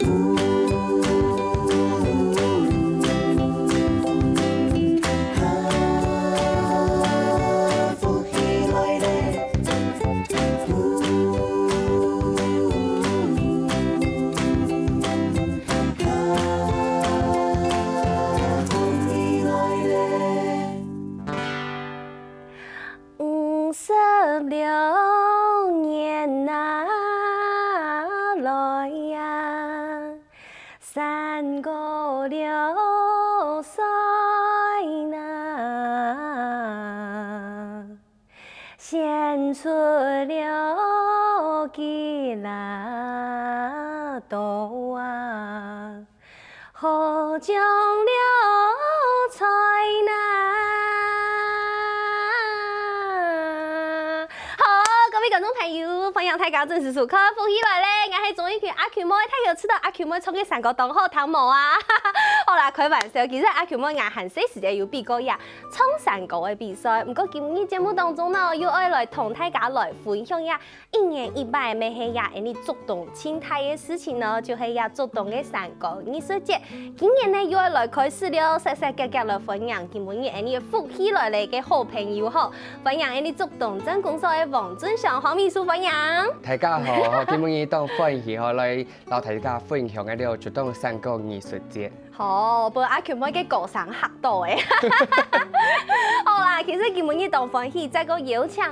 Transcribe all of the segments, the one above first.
56年哪来呀？3個6歲那，獻出了吉拉多啊，好將了彩那。觀眾朋友，歡迎大家準時收看《福喜來咧》，我係綜藝圈阿 Q 妹，大家知道阿 Q 妹從嘅3個檔好睇冇啊？好啦，開玩笑，其實阿 Q 妹硬係細時就有比過呀，衝3個嘅比賽。不過今日節目當中呢，又愛來同大家來分享呀，1年1擺咩係呀，你觸動心態嘅事情呢，就係呀觸動嘅3個藝術節。今年呢又愛來開始了，細細格格來分享今日你福喜來咧嘅好朋友吼，分享你觸動真公司嘅王俊祥。黃秘書分享，大家好，今日當歡喜我來老大家分享嘅了，就當3個藝術節。好，不過阿 Q 妹嘅歌聲嚇到誒。好啦，其實今日當歡喜，再個邀請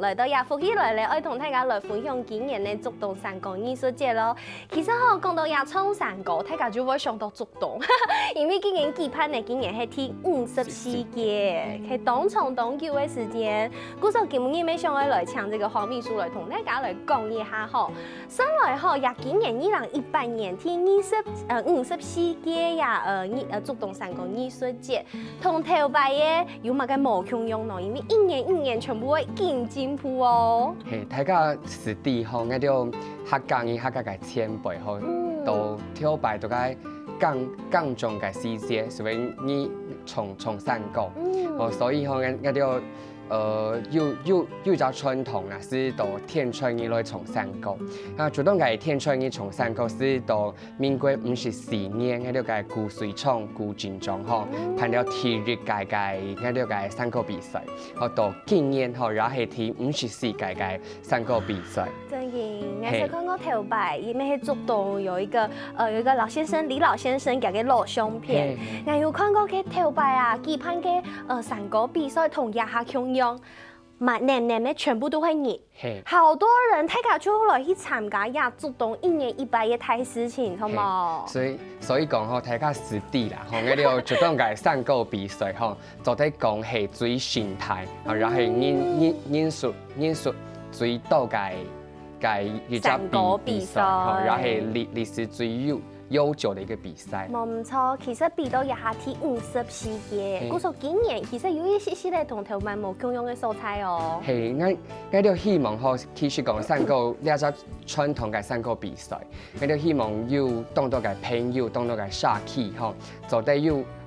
來到呀福喜來咧，愛同大家來分享今年嘅觸動3個藝術節咯。其實吼講到呀衝3個，大家就會想到觸動，因為今年舉辦嘅今年係第54屆，係當長當久嘅時間。故說今日咩想來請這個黃秘書來同大家來講一下吼。上來吼呀，今年2018年第54屆呀。觸動3個藝術節，同頭擺嘅有乜嘅無窮樣咯，因為一年全部會進步哦。係，大家實地吼，我哋客家嘅前輩吼，都頭擺都該講中嘅細節，所以你從3個，所以吼我哋有隻傳統啊，是到天春日來從3個。啊，主動嘅天春日從3個是到民國54年，我哋嘅古水廠古建莊吼，辦了第1屆我哋嘅3個比賽，好到今年吼，然後係第54屆3個比賽。真嘅，我是看過頭擺，因為係觸動有一個老先生李老先生嘅錄像片，我有看過佢頭擺啊，舉辦嘅3個比賽同亞下共樣。年的全部都會熱，好多人大家就來去參加呀，觸動1年1擺嘅大事情，好冇？所以講吼，大家實地啦，吼，我哋就當個3個比賽吼，就得講係最心態，然後係藝術最多嘅一隻比賽，然後係歷史最悠久的一個比賽，冇唔錯。其實比到一下第54屆，故說今年其實有一些咧同頭擺冇共用嘅素材哦。係，我哋希望吼，其實講3個呢隻傳統嘅3個比賽，我哋希望要當到嘅朋友，當到嘅社區吼，就得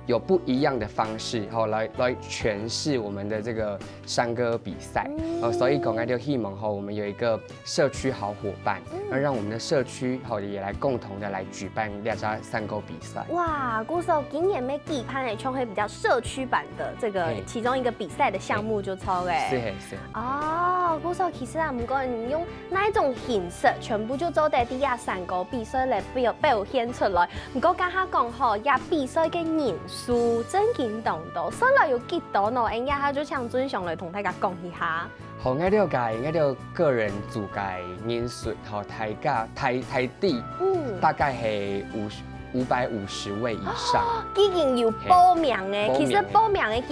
有不一樣的方式，吼來詮釋我們的這個3個比賽，所以講我哋希望吼，我們有一個社區好夥伴，讓我們的社區吼也來共同的來舉辦兩隻3個比賽。哇，故說今年咩舉辦嘅，創係比較社區版的這個其中一個比賽的項目就錯嘅。是。哦，故說其實啊，唔過你用哪一種形式，全部就做在啲呀3個比賽嚟表現出來。唔過家下講吼，呀比賽嘅人數真見當到，所以有幾多呢？而家就請俊祥來同大家講一下。好，我哋個人組嘅人數，吼台地，大概係550位以上。已經有報名嘅，其實報名嘅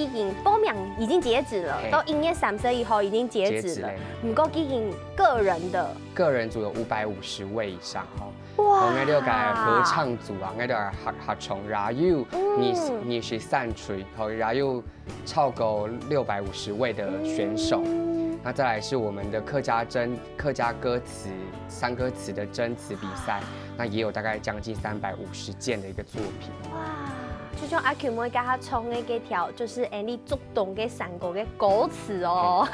報名已經截止了，到1月30號已經截止了。唔過已經個人組有550位以上，吼。哇！我哋個合唱組啊，我哋合唱，然後23區，然後超過650位的選手。那再來是我們的客家歌詞山歌詞的徵詞比賽，那也有大概將近350件的一個作品。哇！就像阿 Q 妹甲他唱的几条，就是你主动嘅三个嘅歌词哦。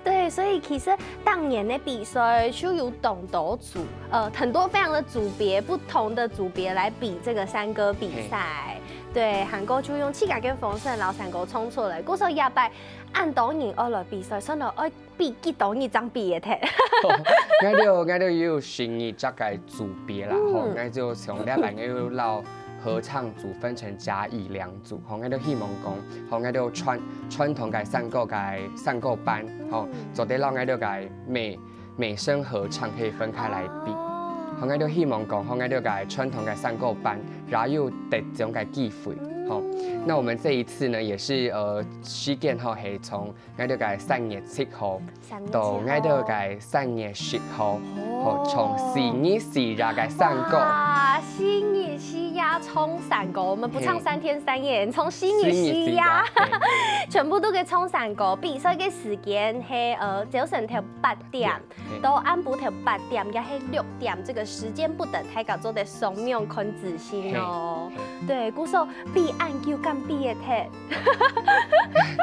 对，所以其实当年的比赛就有多组，很多非常的组别，不同的组别来比这个山歌比赛。对，韩国就用气感跟丰盛，然后三个冲出来。嗰时候也拜按导演我来比赛，算到爱比几导演张比嘅踢。我哋要新一这个组别啦，吼，我就从礼拜要捞合唱组分成甲乙两组，吼，我哋希望讲，吼，我哋传统嘅三个班，吼，做得让我哋嘅美声合唱可以分开来比。我哋希望讲，我哋嘅传统嘅三个班，然后有特种嘅机会，好。那我们这一次呢，也是事件吼係從我哋嘅3月7號到我哋嘅3月10號，好從4月4日嘅3個。哇，4月4日衝3個，我們不唱3天3夜，從4月4日全部都嘅衝3個。比賽嘅時間係早晨頭8點到晏晡頭8點，也係6點，這個時間不等，大家做得雙面看仔細哦。對，故說比按叫咁比嘅踢。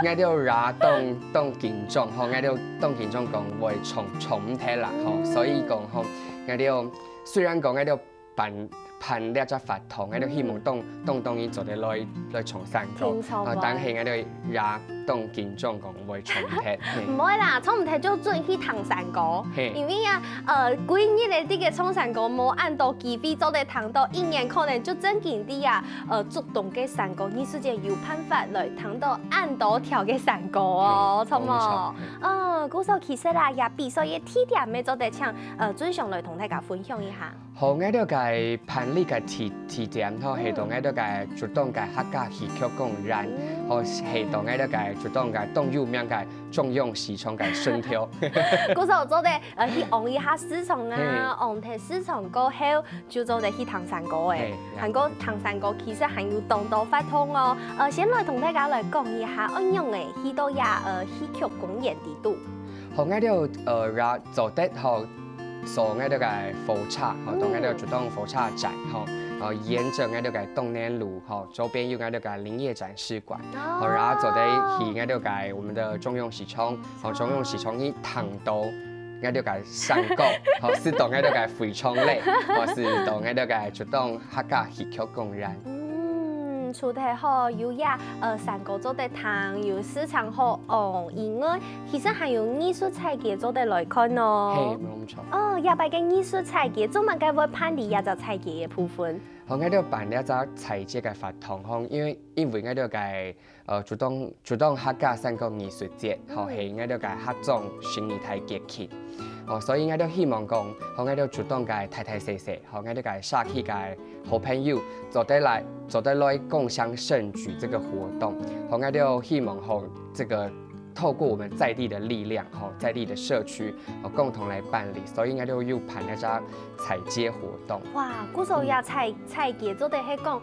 我哋拉當建中，吼，我哋當建中講會重踢啦，吼，所以講吼，我哋雖然講我哋辦呢隻法堂，我哋希望當然做得來重三個，但係我哋拉當建中講會重踢。唔會啦，重唔踢就準去唐山歌，因為幾日嘅啲嘅衝山歌冇按到機會做得唐到1年，可能就真見啲主動嘅山歌藝術節有辦法來唐到按到跳嘅山歌哦，錯冇？嗰時候其實啦，也比賽嘅地點咩做得搶，準上來同大家分享一下。好，我哋嘅辦理嘅地點，吼係同我哋嘅主動嘅客家戲曲公園，吼係同我哋嘅主動嘅動物名嘅中庸市場嘅順條。嗰時候做得去望一下市場啊，望睇市場過後就做得去唐山歌嘅。韓國唐山歌其實還有多發通哦。先來同大家來講一下安樣嘅去到戲曲公園地度。好，我哋做得好。做我哋嘅火車，吼，同我哋主動火車站，吼，沿着我哋嘅東南路，吼，周邊有我哋嘅林業展示館，好，然後做得去我哋嘅我們的中庸市場，吼，中庸市場去談到我哋嘅山歌，吼，是到我哋嘅非常類，或是到我哋嘅主動客家戲曲公園。出題好，有山歌做得糖，有市場好哦。另外，其實還有藝術採集做得來看哦。冇錯。也擺嘅藝術採集，做乜嘅會判理一隻採集嘅部分？我哋辦呢一隻採集嘅法堂，因為我哋嘅主動客家山歌藝術節，吼係我哋嘅客莊新年大節慶。所以我哋希望講，我哋主動嘅太細細，我哋嘅社區嘅好朋友做得來共襄盛舉這個活動，我哋希望這個透過我們在地的力量，在地的社區，共同來辦理，所以我哋要辦一隻採接活動。哇，嗰時候也採接做得係講，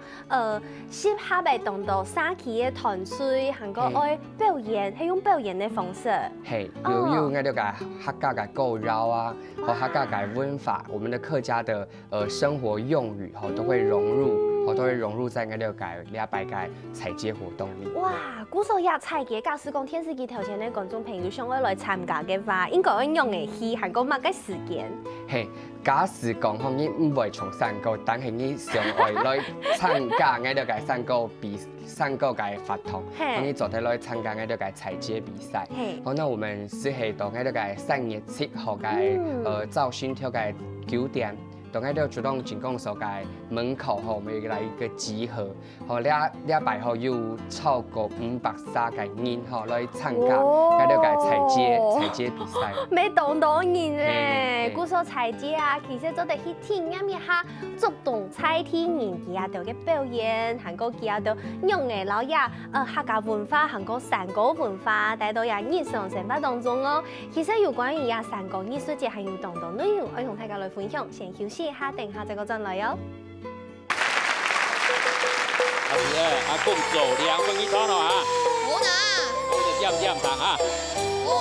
適合嘅動作，社區嘅團隊，韓國愛表演，係用表演嘅方式。係，有我哋嘅客家嘅歌謠啊，和客家嘅文化，我們的客家的生活用語，都會融入在我哋嘅禮拜嘅採接活動裏。哇，嗰時候也採接，假使講電視機頭前嘅觀眾朋友想要來參加嘅話，應該用嘅去韓國乜嘅時間？係，假使講你唔會從山歌，但係你想來參加我哋嘅山歌嘅法堂，你就得來參加我哋嘅採接比賽。好，那我們是係到我哋嘅3月7號嘅造新條嘅9點。到我哋主動進攻所嘅門口，我們來一個集合，禮拜有超過530個人來參加我哋嘅採接比賽。咩當然咧，嗰首採接其實做得去體驗一下主動採天然佢度嘅表演，韓國佢度用嘅老客家文化、韓國山歌文化帶到日常生活當中哦。其實有關於山歌藝術節還有當內容，我同大家來分享，先休息。等下再個陣來喲。阿公做2分1湯咯嚇。好啦。我就點糖啊。哦。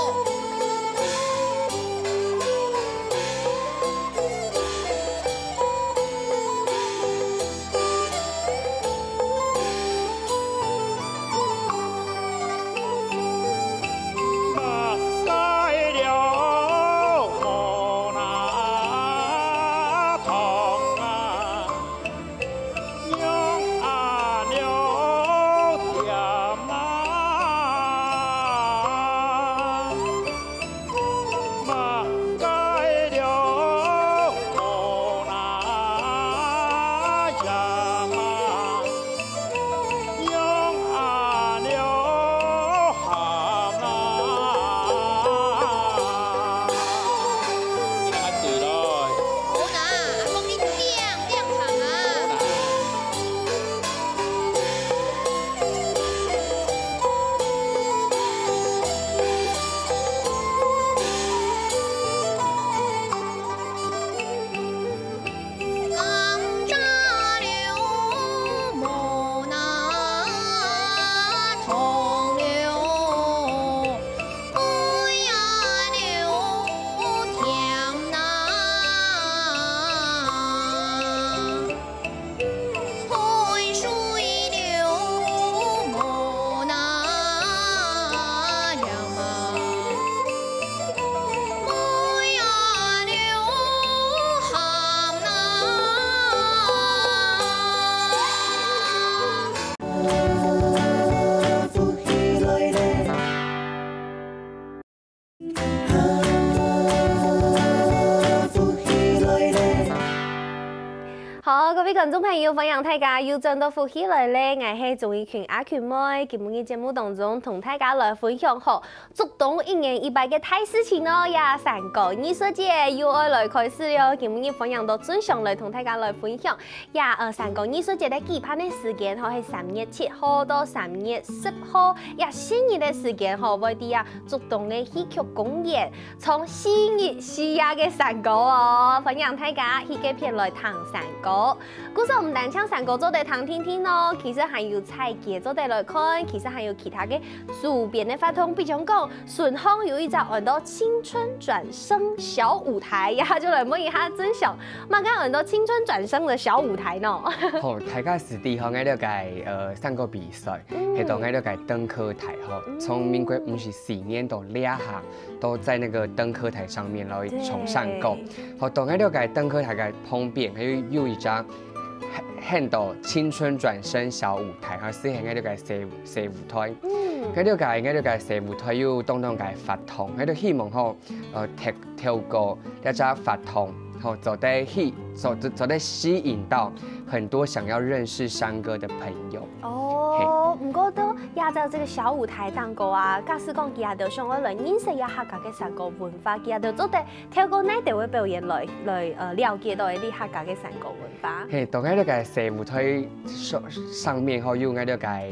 好，各位觀眾朋友，歡迎大家又轉到福喜來咧，我係綜藝群阿權妹。今日嘅節目當中，同大家來分享好觸動1年1百嘅大事情咯，呀，3個藝術節又要來開始了。今日分享到專項來同大家來分享，呀，3個藝術節嘅舉辦嘅時間吼係3月7號到3月10號，呀，新年嘅時間吼會啲啊觸動嘅戲劇公演，從4月4日嘅3個哦，歡迎大家去嗰邊來談3個。故事唔單唱3個做地談聽聽咯，其實還有彩節做地來看，其實還有其他嘅周邊嘅活動，比如講順豐有一隻按到青春轉生小舞台，呀就來問一下真相，乜解按到青春轉生嘅小舞台呢？好，大家是第號我了解3個比賽，係到我了解登科台吼，從民國54年到2下都在那個登科台上面來從上購，好，到我了解登科台嘅旁邊還有一張。看到青春轉生小舞台，嚇，是係我了解社舞台。我了解社舞台有當嘅發通，我都希望吼，透過一隻發通，吼，做得吸引到很多想要認識山歌的朋友。哦，唔過都也在這個小舞台當過啊，假使講佢也就想我來認識一下客家嘅山歌文化，佢也就做得透過呢啲嘅表演來了解到一啲客家嘅山歌文化。係，當我了解社舞台上面吼有我了解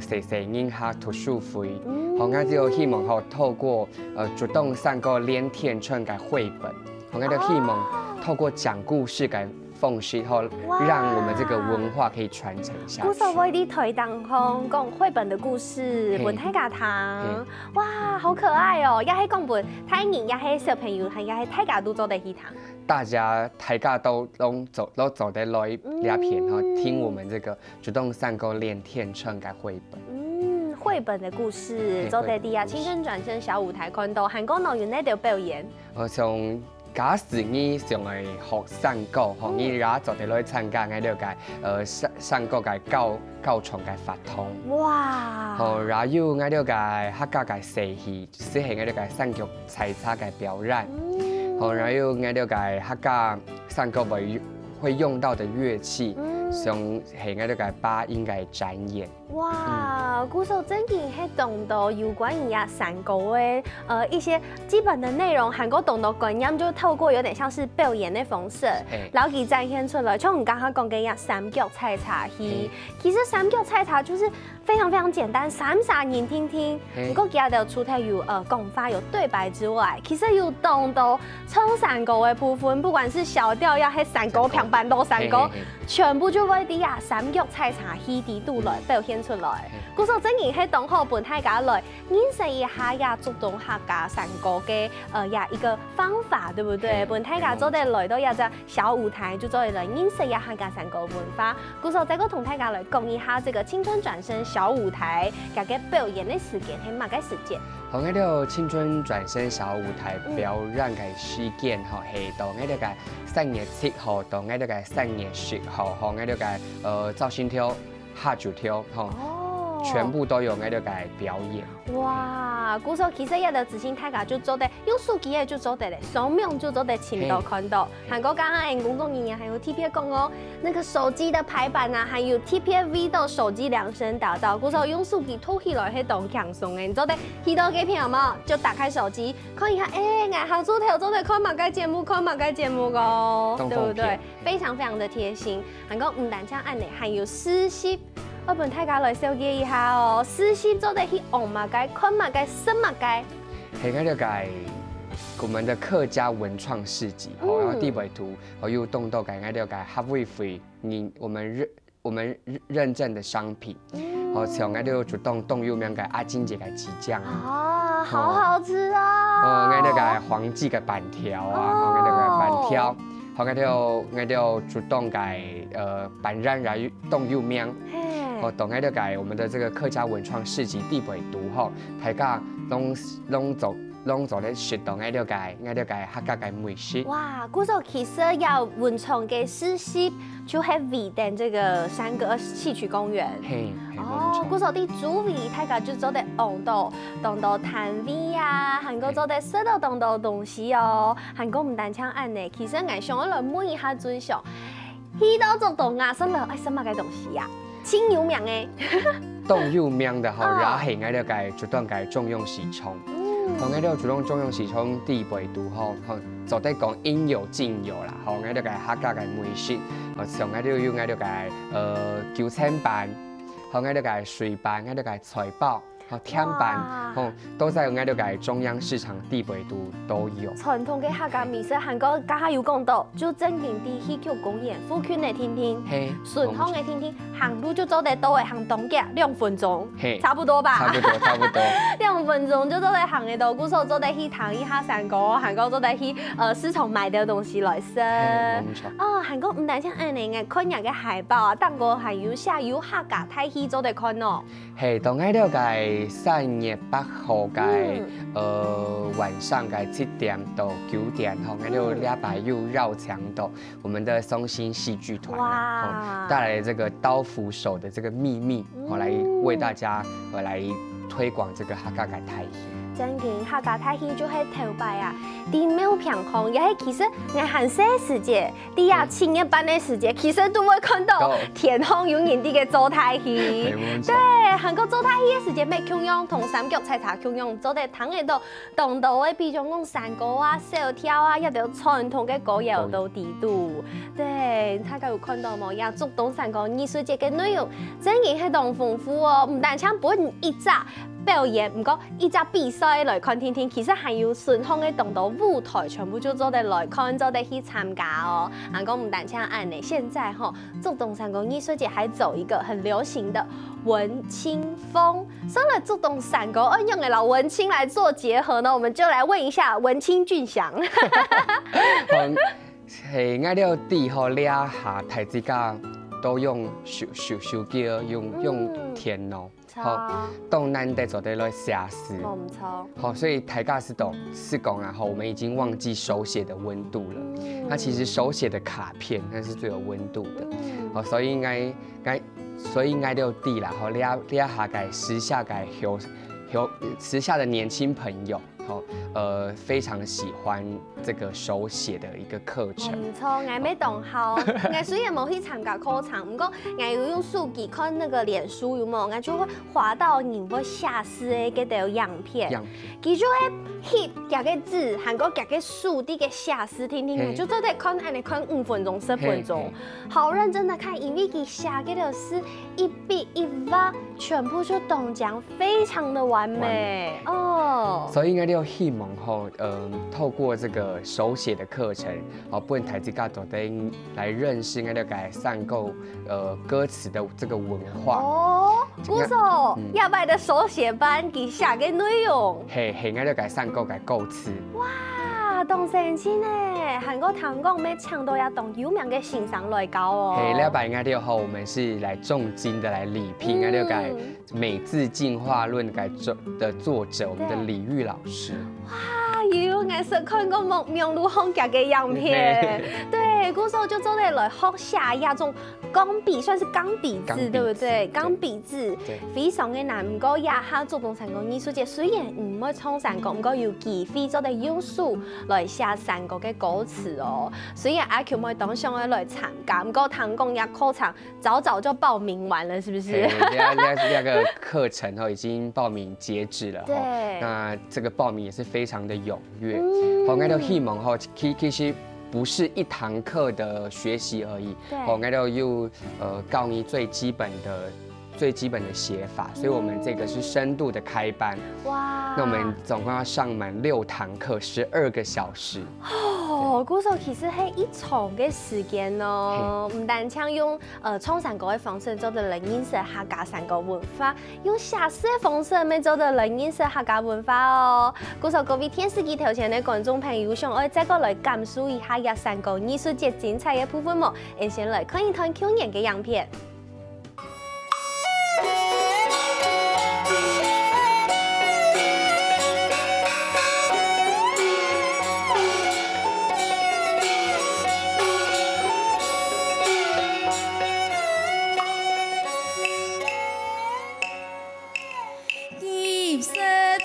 社音客讀書會，我就希望吼透過主動山歌練天春嘅繪本，我就希望透過講故事嘅方式後，讓我們這個文化可以傳承下去。古時為啲推動講繪本的故事，本大家聽，哇，好可愛哦！也係講本大人，也係小朋友，也係大家都做得去聽。大家都走得來兩片哈，聽我們這個主動山歌練天春嘅繪本。繪本的故事，做得啲啊，青春轉生小舞台看到韓國內容呢條表演。從假使你上嚟學山歌，學你而家做得來參加我了解山歌嘅教場嘅發通。哇！好，然後有我了解客家嘅戲戲，是係我了解山劇採茶嘅表演。好，然後有我了解客家山歌會用到的樂器，像係我了解八音嘅展演。哇，古時候真係係懂到有關於山歌嘅一些基本的內容，韓國懂到觀音就透過有點像是表演的方式，然後佢展現出來。像我們剛剛講嘅三腳採茶戲，其實三腳採茶就是非常非常簡單，三人聽聽。不過佢哋除咗有講法有對白之外，其實有懂到唱山歌嘅部分，不管是小調也係山歌平板到山歌，全部就為啲三腳採茶戲地度來表現出來。古時候真係喺當好本大家來認識一下呀，觸動客家山歌嘅一個方法，對不對？本大家做得來到一隻小舞台，就做得來認識一下客家山歌文化。古時候再個同大家來講一下這個青春轉生小舞台嘅表演嘅時間係乜嘅時間？好，我哋青春轉生小舞台表演嘅時間吼係到我哋嘅3月7號到我哋嘅3月10號，和我哋嘅造型跳、下酒跳吼。全部都有我哋嘅表演。哇！古時候其實一個自信大家就做得，有手機嘅就做得咧，上面就做得親到看到。韓國剛剛公眾人員還有 TPA 講哦，那個手機的排版啊，還有 TPA 到手機量身打造。古時候用手機拖起來係當輕鬆嘅，你做得睇到幾片嘛，就打開手機看一下，我行做頭做得看乜嘅節目，看乜嘅節目個，對不對？非常非常的貼心。韓國唔單止按呢，還有實習。我本大家來小結一下哦，實習做得去學乜嘅、看乜嘅、識乜嘅。係我了解我們的客家文創市集，然後地位圖，又動到我了解合會費，我們認證的商品，像我就主動動用兩個阿金姐嘅雞醬啊，好好吃啊！我了解黃記嘅板條啊，我了解板條。我就主動改板染來動幼苗，當我了解我們的這個客家文創市集地位圖吼，大家攏做咧學到我了解客家嘅美食。哇，古時候其實要文創嘅實習就係為等這個山歌戲曲公園。哦，古時候啲主位大家就做得當到攤位啊，韓國做得識到當到東西哦。韓國唔單唱按呢，其實我想我來問一下尊上。迄道做到牙生了，哎，什么个东西呀？清有名诶，动有名的吼，哦然后係我哋嘅主動嘅中庸時衝，同我哋主動中庸時衝第二度吼，就得講應有盡有啦，吼我哋嘅客家嘅美食，像我哋有我哋嘅九千班，和我哋嘅水班，我哋嘅財寶。天班，都在我哋嘅中央市場地北度都有。傳統嘅客家美食，韓國加有講到，就正經啲戲曲公演，富圈嚟聽聽，順康嚟聽聽，行路就走得到嘅，行東街2分鐘，差不多吧？差不多2分鐘就走得行嘅到，古時候走得去談一下韓國，韓國走得去市場買啲東西來食。哦，韓國唔單止安尼嘅，看人嘅海報啊，但個係有寫有客家睇戲走得看咯。係，當我哋嘅3月8號嘅晚上嘅7點到9點，吼，我哋禮拜又繞牆到我們的松興戲劇團，帶來這個刀斧手的這個秘密，來為大家來推廣這個客家嘅台戲。真嘅客家台戲就係頭擺啊，啲廟平康，也係其實我寒舍時節，啲呀7月半嘅時節，其實都會看到天空有人哋嘅做台戲。對，韓國做台戲嘅時節，咩腔樣同三腳採茶腔樣，做得睇得到當道嘅，比如講山歌啊、小跳啊，一條傳統嘅歌謠到地度。對，大家有看到冇？也竹東山歌藝術節嘅內容，真嘅係當豐富哦，唔單止本一集表演，唔過一集比賽來看聽聽，其實還有順康嘅當道舞台，全部就做得來看，做得去參加哦。韓國唔單止按呢，現在哈竹東山歌藝術節還走一個很流行的文青風，所以竹東山歌用嘅老文青來做結合呢，我們就來問一下文青俊祥。係我哋地吼倆下台之間都用手機，用電腦。好，東南的做得來寫詩，唔錯。好，所以台家是講啊，我們已經忘記手寫的溫度了。那其實手寫的卡片，那是最有溫度的。好，所以我就地啦，好，倆下嘅時下嘅時下的年輕朋友。非常喜歡這個手寫的一個課程。唔錯，我咩同校，我雖然冇去參加課程，不過我有用手機看那個臉書有冇，我就會滑到人會寫詩嘅嗰條樣片，佢就會翕夾個字，韓國夾個數啲嘅寫詩聽聽，我就做得看5分鐘、10分鐘，好認真的看，因為佢寫嗰條詩一筆一畫，全部就動講，非常的完美哦。所以我哋希望透過這個手寫的課程，本台之間都得來認識我哋嘅山歌歌詞的這個文化。哦，鼓手亞擺的手寫班佢寫嘅內容，係我哋嘅山歌嘅歌詞。哇，當神仙咧！韓國聽講咩唱到要當有名嘅欣賞來教哦。係禮拜我哋我們是來重金的來禮聘我哋嘅美字進化論的作者，我們的李玉老師。哇，有藝術看過木棉路紅夾嘅樣片，對，鼓手就做得來學下一種鋼筆，算是鋼筆字，對不對？鋼筆字非常嘅難，唔過也下竹東山歌藝術節，雖然唔會唱山歌，唔過要機會做得優秀來寫山歌嘅歌詞哦。雖然阿 Q 妹當上嘅來參加，唔過聽講也課程早就報名完了，是不是？那個課程已經報名截止了，對，那這個報名也是非常的踴躍。我哋都希望其實不是一堂課的學習而已，我哋都要教你最基本的寫法，所以我們這個是深度的開班。哇！那我們總共要上滿6堂課，12個小時。哦，鼓手其實係一長嘅時間哦，唔單止用唱山歌嘅方式做得嚟認識客家山歌文化，用寫詩嘅方式咪做得嚟認識客家文化哦。鼓手各位電視機頭前嘅觀眾朋友，想我再過來感受一下日山歌藝術節精彩嘅部分冇？先來看一看去年嘅樣片。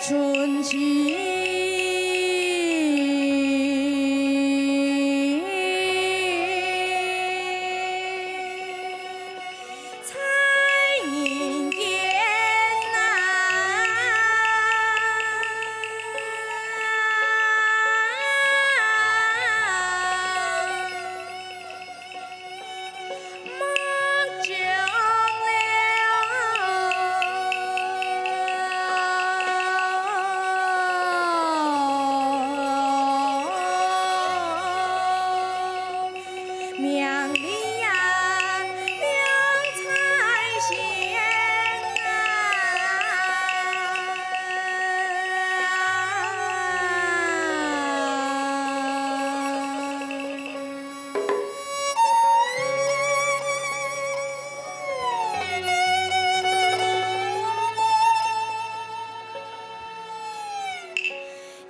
春去。 명리呀亮彩线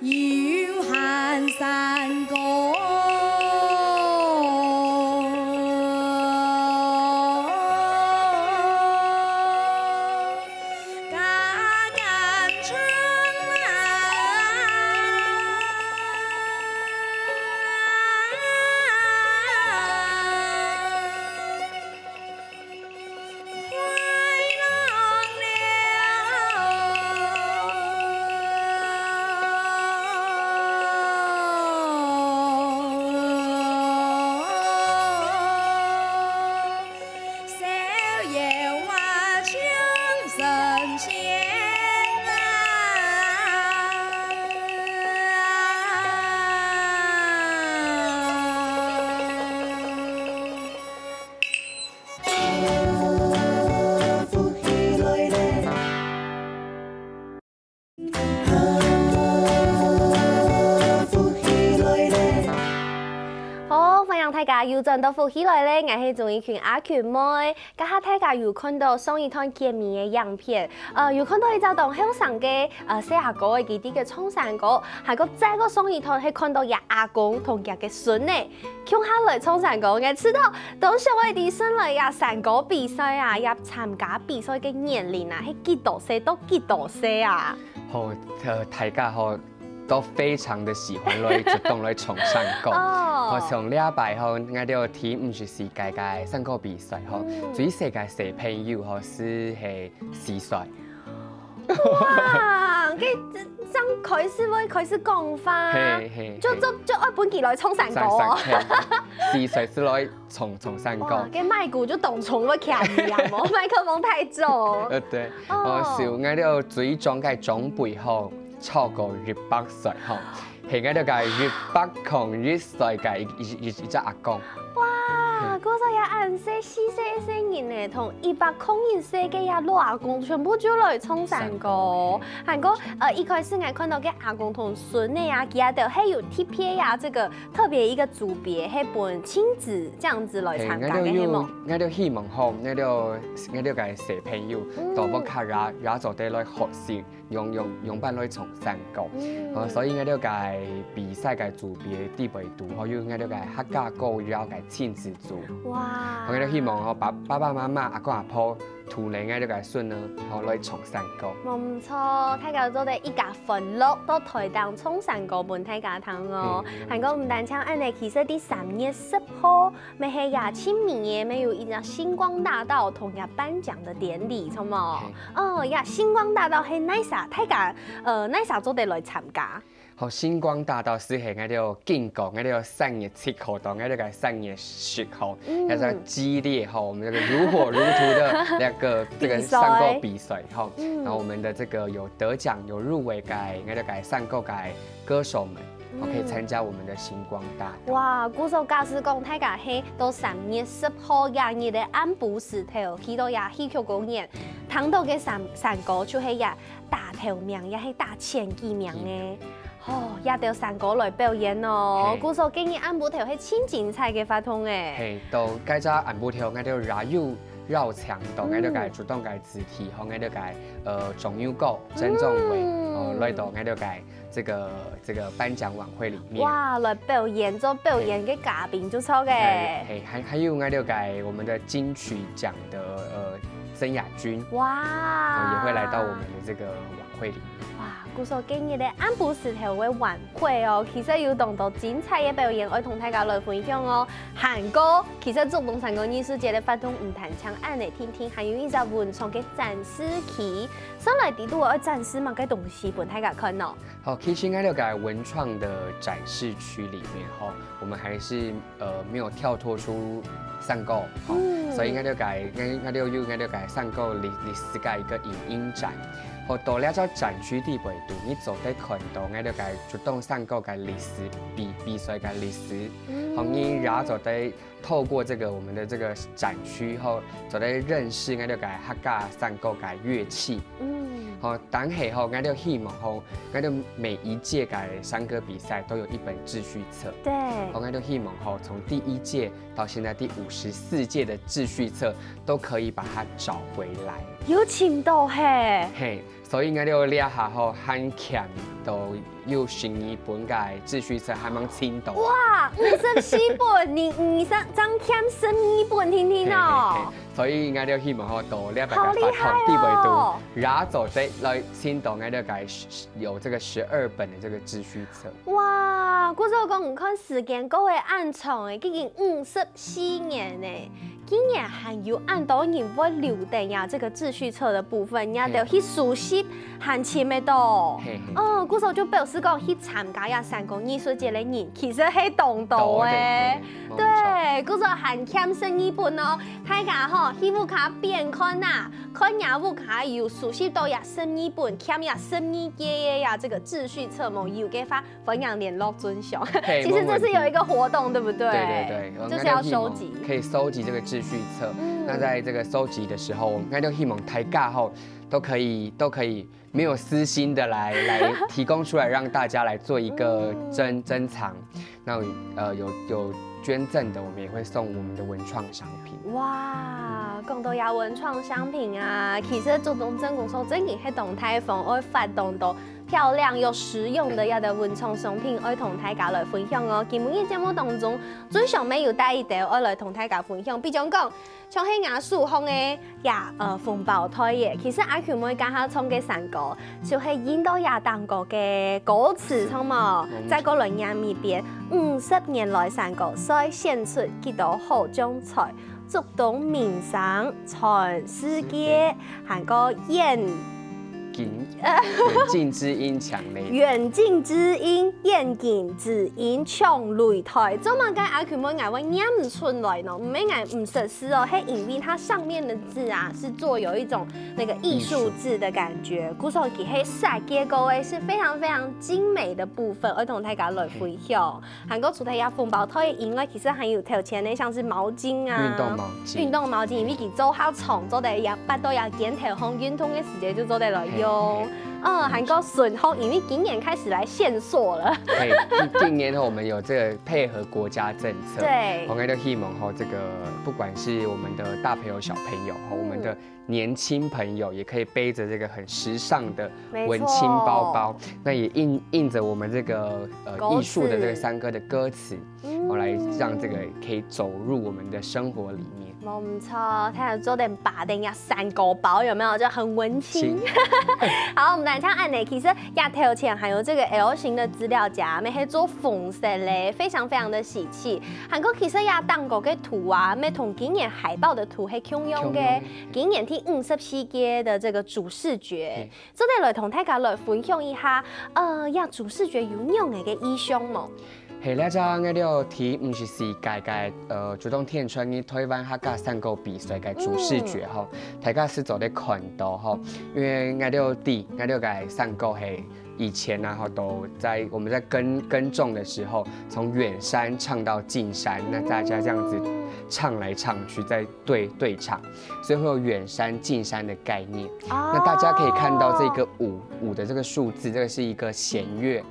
有寒山歌。大家又轉到福起來咧，我係仲一群阿群妹，家下大家又看到上一趟見面嘅影片，又看到一隻當後生嘅細阿哥嘅佢啲嘅衝山歌，係個再個上一趟係看到日阿公同日嘅孫咧，向下來衝山歌嘅，知道當時我哋上嚟呀山歌比賽啊，入參加比賽嘅年齡啊，係幾多歲到幾多歲啊？好，大家好。都非常的喜歡來主動來衝山歌。我從禮拜後，我哋睇唔是世界嘅山歌比賽，最世界小朋友是4歲。哇！佢真開始講法，就愛本期來衝山歌。4歲是來衝山歌。嘅麥鼓就當衝咗強一樣，冇麥克風太重。對，我哋最終嘅總背後。超過200歲吼，係我哋嘅201歲嘅一隻阿公。哇！嗰陣也按4歲人咧，同101歲嘅阿老阿公全部就來衝山歌。韓國一開始我看到嘅阿公同孫咧啊，佢哋係有特別呀，這個特別一個組別係本親子這樣子來參加嘅係冇？我哋希望吼，我哋嘅小朋友到屋企也做得來學習。用班來衝山歌，所以我哋嘅比賽嘅組別地位度，還有我哋嘅客家歌謠嘅親子組。哇！我哋希望爸爸媽媽、阿公阿婆，圖嚟我哋嘅孫呢，來衝山歌。冇錯，大家做得一家歡樂到台東衝山歌伴大家聽哦。韓國唔單止按呢，其實啲3月10號，咪係廿清明夜，咪有一隻星光大道同日頒獎嘅典禮，錯冇？哦呀，星光大道係哪啥？大家哪啥做得來參加？好，星光大道是係我哋經過，我哋3月7號到我哋嘅3月10號，有個激烈哈，我們這個如火如荼的那個這個山歌比賽哈，然後我們的這個有得獎有入圍嘅我哋嘅山歌嘅歌手們。我可以參加我們的星光大道。哇！鼓手假使講，大家係到3月10號廿日嘅安布石頭去到呀戲曲公園，聽到嘅山歌就係呀大頭名，也係大千幾名嘅。哦，也到山歌來表演哦。鼓手今日安布頭係千精彩嘅發通誒。係，到介咗安布頭，我哋繞牆到我哋嘅主動嘅肢體，和我哋嘅中央歌曾仲偉，來到我哋嘅這個頒獎晚會裡面。哇！來表演做表演嘅嘉賓就錯嘅。係，還有我哋嘅我們的金曲獎的曾雅君。哇！也會來到我們的這個晚會裡面。哇！鼓手今日嘅安布石頭嘅晚會哦，其實有當到精彩嘅表演，我同大家來分享哦。韓歌其實做動山歌藝術節嘅發動唔單唱按嚟聽聽，還有一隻文創嘅展示期，上來啲都會展示乜嘅東西俾大家看哦。好，其實我哋嘅文創的展示區裡面，哈，我們還是沒有跳脫出山歌，所以我哋嘅山歌歷史嘅一個影音展。好，到了咗展區地位度，你就得看到我哋嘅主動山歌嘅歷史比賽嘅歷史，和你也就得透过这个我们的这个展区后，就在认识我哋嘅客家山歌嘅乐器。好，等下后，我哋希望后，我哋每一届嘅山歌比赛都有一本秩序册。对，我哋希望后，从第1届到现在第54届的秩序册，都可以把它找回来。有深度嘿。嘿，所以我哋俩下后很欠都有新一本嘅秩序册，还蛮深度。哇，54本，你张欠12本听听哦。所以我哋希望后到两百好厉害哦！然后再来先到我哋有这个12本的这个秩序册。哇，古早讲唔看时间，各位暗藏诶，已经54年呢。今年还有按多人会留定呀，这个秩序册的部分，也就去熟悉含签的多。古早就表示讲去参加呀山歌艺术节的人，其实系动到诶。对，古早含欠12本哦，大家吼，希望卡边看呐，看呀务卡有熟悉到呀12本，欠呀12届呀这个秩序册mo有给发分享联络尊雄。其实这是有一个活动，对不对？对，就是要收集，可以收集这个秩序册。那在这个收集的时候，我们就希望台尬后都可以没有私心的来提供出来，让大家来做一个珍藏。那有捐赠的，我们也会送我们的文创商品。哇，讲到有文创商品啊，其实做东真公说真嘅系动态风会发动到漂亮又实用的文创商品，爱同大家来分享哦。今日节目当中最上面有带一条爱来同大家分享，比如讲像喺雅树风嘅风暴胎嘅，其实阿球妹家下唱嘅山歌，就系印度亚当国嘅歌词，错冇？在個輪眼面邊，50年來山歌再獻出幾多好種才，觸動民生全世界，韓國遠近之音搶擂，遠近之音，遠近之音搶擂台。做乜嘅阿球妹嗌我念唔出來呢？唔係嗌唔實施哦，係因為它上面的字啊，是做有一種那個藝術字的感覺。古時候其實設計過嘅是非常非常精美的部分，而同大家來分享。韓國除咗有風暴台以外，其實還有條前呢，像是毛巾啊，運動毛巾，因為佢做好長，做得也巴到也檢條紅運動嘅時間就做得來用。韓國順風，因為今年開始來限塑了。今年我們有這個配合國家政策，對，我們都希望這個不管是我們的大朋友、小朋友，我們的年輕朋友，也可以背着這個很時尚的文青包包，那也印着我們這個藝術的這個山歌的歌詞，我來讓這個可以走入我們的生活裡面。冇唔錯，睇下做點把定呀山歌包有沒有？就很文青。好，我們來看案例，其實亞頭前還有這個 L 型的資料夾，咪係做紅色嘞，非常非常的喜氣。韓國其實也當過嘅圖啊，咪同今年海報的圖係共用嘅，今年第54屆的這個主視覺，做啲來同大家來分享一下，呀主視覺有用嘅意象冇？係咧，就我哋提唔是世界嘅主動天春嘅台灣客家山歌比賽嘅主視覺吼，大家是做得看到吼，因為我哋嘅山歌係以前啊，都在我們在耕種的時候，從遠山唱到近山，那大家這樣子唱來唱去，在對唱，所以會有遠山近山的概念。那大家可以看到這個五的這個數字，這個是一個弦樂。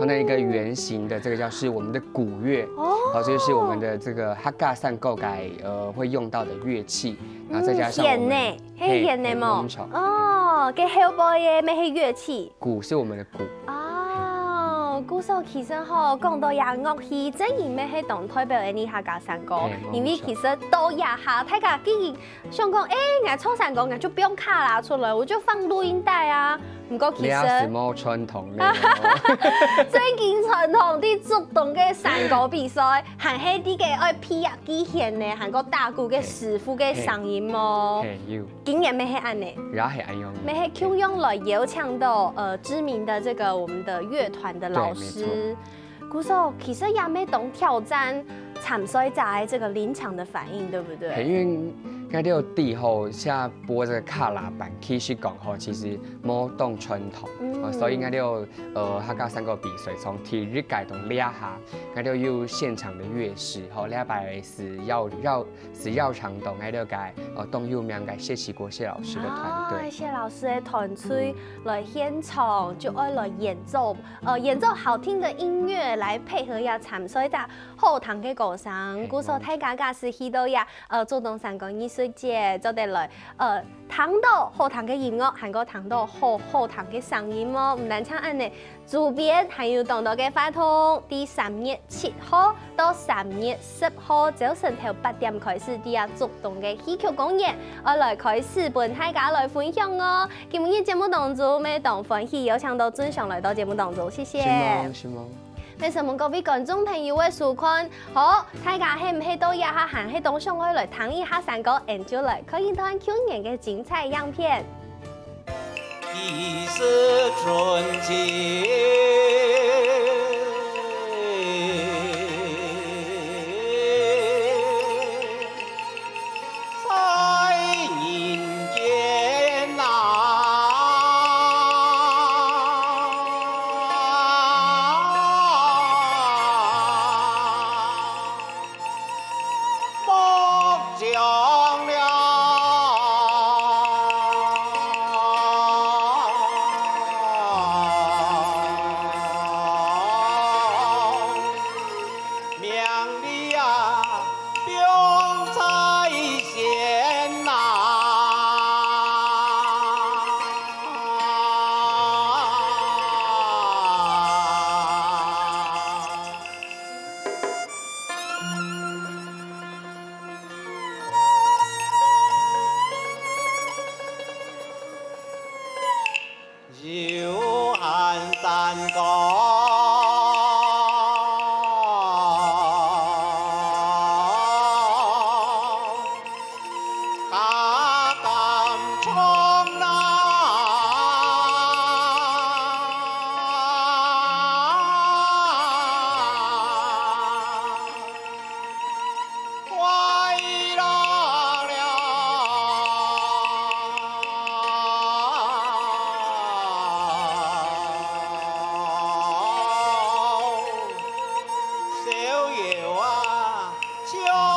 那一個圓形的，這個是我們的鼓樂，好，這就是我們的這個客家山歌會用到的樂器，然後再加上我們弦呢嘛，哦，嘅後背嘅咩係樂器？鼓是我們的鼓。哦，鼓手其實吼講到也樂器，真係咩係當代表嘅呢客家山歌，因為其實到也下大家既然想講，我唱山歌，我就不用卡拉出來，我就放錄音帶啊。唔過其實什麼傳統咧？最近傳統啲竹動嘅山歌比賽，係喺啲嘅愛皮啊機弦咧，韓國打鼓嘅師傅嘅聲音咯。竟然咩係安呢？然後係安用。咩係共用來邀請到知名的這個我們的樂團的老師。鼓手其實也沒懂挑戰參賽者這個臨場的反應，對不對？因為那条地后现在播这个卡拉板，其实讲吼，其实冇动传统，所以那条客家三个比赛从体育改动两下，那条有现场的乐师，吼，礼拜是绕场动，那条改动有名改谢启国谢老师的团队，谢老师的团队来现场就爱来演奏，演奏好听的音乐来配合呀参赛的后堂的歌声，鼓手太家家是去到呀做动三个艺术节，就得来听到后堂的音乐，还个听到后堂的声音哦，唔单唱安尼，主编还有当到嘅发通，第3月7號到3月10號早晨頭8點開始，啲啊竹動嘅戲曲公演，我來開始伴大家來分享哦。今日節目當中，咩當歡喜有請到尊上來到節目當中，謝謝。是嗎？你想問各位觀眾朋友嘅收看，好，大家係唔係都一下行喺當上去來聽一下三個 Angel 可以睇去年嘅精彩樣片。已是春节。小游啊，小。